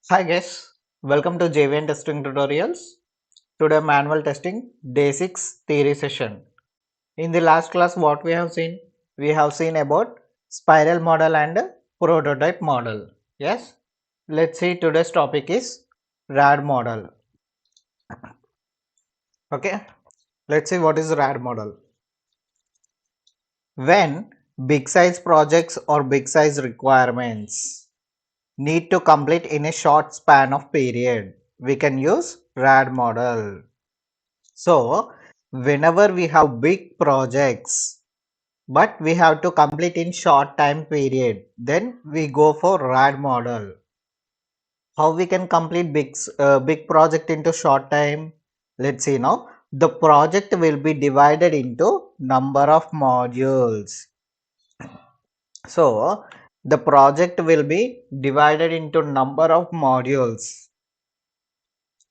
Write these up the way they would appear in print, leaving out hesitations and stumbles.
Hi guys, welcome to JVN testing tutorials. Today manual testing day 6 theory session. In the last class what we have seen? We have seen about spiral model and prototype model. Yes, let's see today's topic is RAD model. Okay, let's see what is RAD model. When big size projects or big size requirements need to complete in a short span of period, we can use RAD model. So, whenever we have big projects, but we have to complete in short time period, then we go for RAD model. How we can complete big project into short time? Let's see now. The project will be divided into number of modules. So, the project will be divided into number of modules.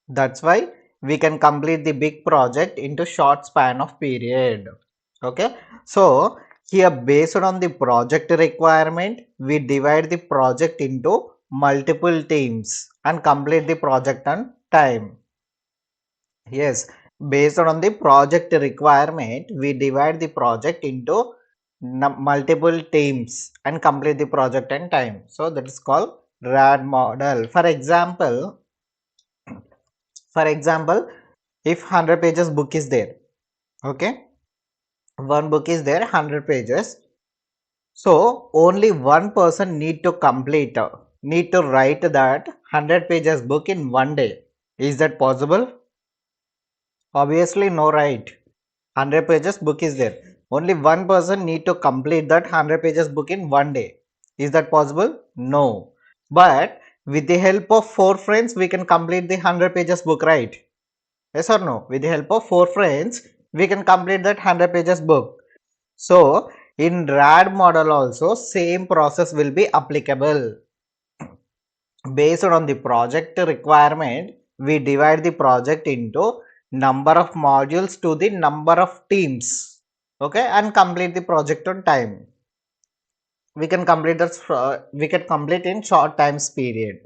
That's why we can complete the big project into short span of period. Okay. So here based on the project requirement, we divide the project into multiple teams and complete the project on time. Yes, based on the project requirement, we divide the project into multiple teams and complete the project on time. So that is called RAD model. For example, if 100 pages book is there, okay, one book is there 100 pages, so only one person need to write that 100 pages book in one day. Is that possible? Obviously no, right? 100 pages book is there, only one person need to complete that 100 pages book in one day. Is that possible? No. But with the help of four friends we can complete the 100 pages book, right? Yes or no? With the help of four friends, we can complete that 100 pages book. So, in RAD model also, same process will be applicable. Based on the project requirement, we divide the project into number of modules to the number of teams. Okay, and complete the project on time. We can complete in short times period.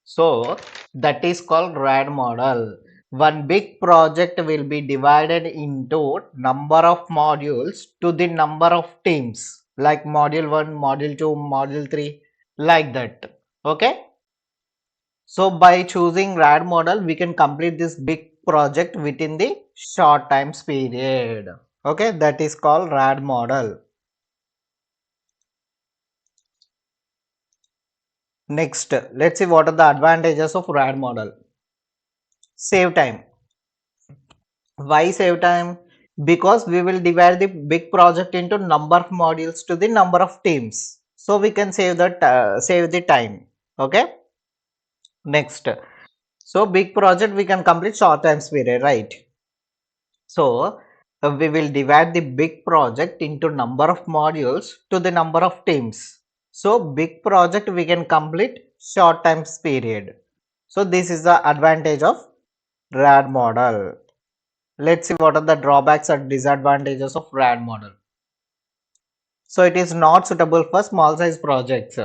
So that is called RAD model. One big project will be divided into number of modules to the number of teams, like module 1, module 2, module 3, like that. Okay. So by choosing RAD model, we can complete this big project within the short times period. Okay, that is called RAD model. Next, let's see what are the advantages of RAD model. Save time. Why save time? Because we will divide the big project into number of modules to the number of teams. So we can save the time. Okay. Next. So big project we can complete short time period, right? So we will divide the big project into number of modules to the number of teams. So big project we can complete short time period. So this is the advantage of RAD model. Let's see what are the drawbacks and disadvantages of RAD model. So it is not suitable for small size projects.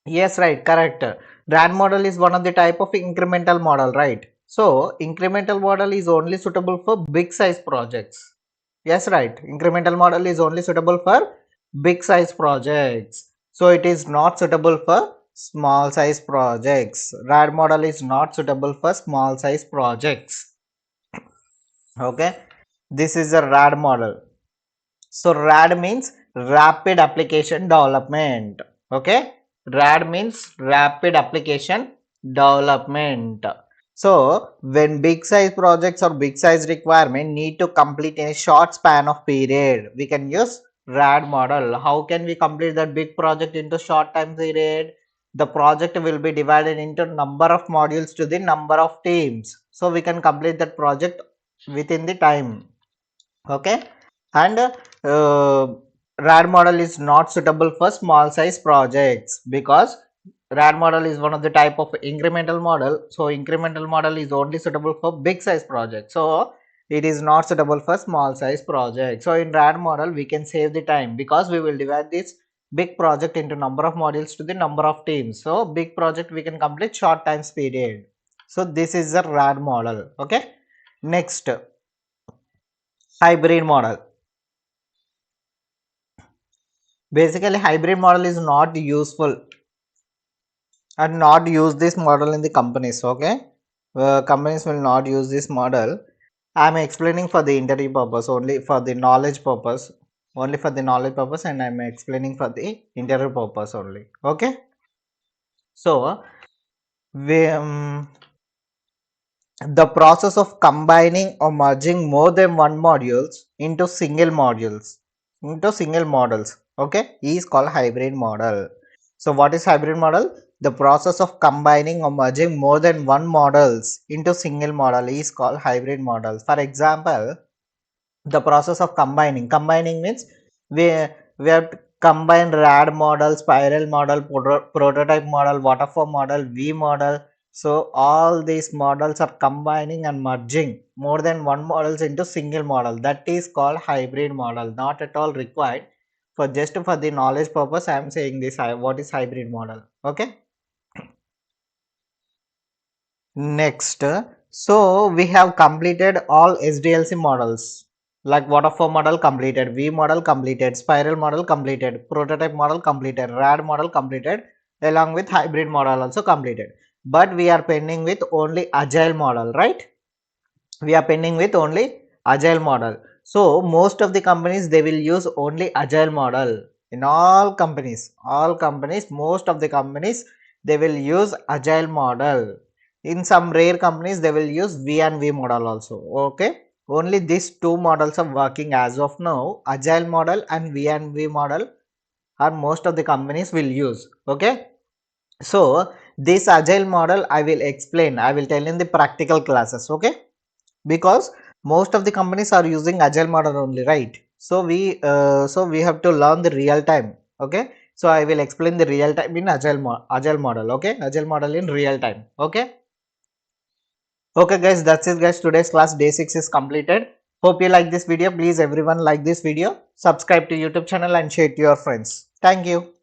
Yes, right, correct. RAD model is one of the type of incremental model, right? So incremental model is only suitable for big size projects. Yes, right. Incremental model is only suitable for big size projects. So it is not suitable for small size projects. RAD model is not suitable for small size projects. Okay. This is a RAD model. So RAD means rapid application development. Okay. RAD means rapid application development. So when big size projects or big size requirement need to complete in a short span of period, we can use RAD model. How can we complete that big project into short time period? The project will be divided into number of modules to the number of teams. So we can complete that project within the time. Okay. And RAD model is not suitable for small size projects because RAD model is one of the type of incremental model. So incremental model is only suitable for big size projects. So it is not suitable for small size projects. So in RAD model we can save the time because we will divide this big project into number of modules to the number of teams. So big project we can complete short time period. So this is the RAD model. Okay. Next, hybrid model. Basically, hybrid model is not useful and not use this model in the companies. Okay. Companies will not use this model. I am explaining for the interview purpose, only for the knowledge purpose, and I am explaining for the interview purpose only. Okay. So we the process of combining or merging more than one modules into single models, okay, is called hybrid model. So what is hybrid model? The process of combining or merging more than one models into single model is called hybrid model. For example, the process of combining means we we have to combine RAD model, spiral model, prototype model, waterfall model, V model. So all these models are combining and merging more than one models into single model. That is called hybrid model. Not at all required. For just for the knowledge purpose, I am saying this. What is hybrid model? Okay. Next, so we have completed all SDLC models like waterfall model completed, V model completed, spiral model completed, prototype model completed, RAD model completed, along with hybrid model also completed. But we are pending with only agile model, right? We are pending with only agile model. So most of the companies they will use only agile model. In all companies, most of the companies they will use agile model. In some rare companies they will use V and V model also. Okay, only these two models are working as of now. Agile model and V and V model are most of the companies will use. Okay, so this agile model I will explain. I will tell in the practical classes. Okay, because most of the companies are using agile model only, right? So we have to learn the real time. Okay, so I will explain the real time in agile model. Okay, agile model in real time. Okay. Okay guys, that's it guys. Today's class day 6 is completed. Hope you like this video. Please everyone like this video, subscribe to YouTube channel and share to your friends. Thank you.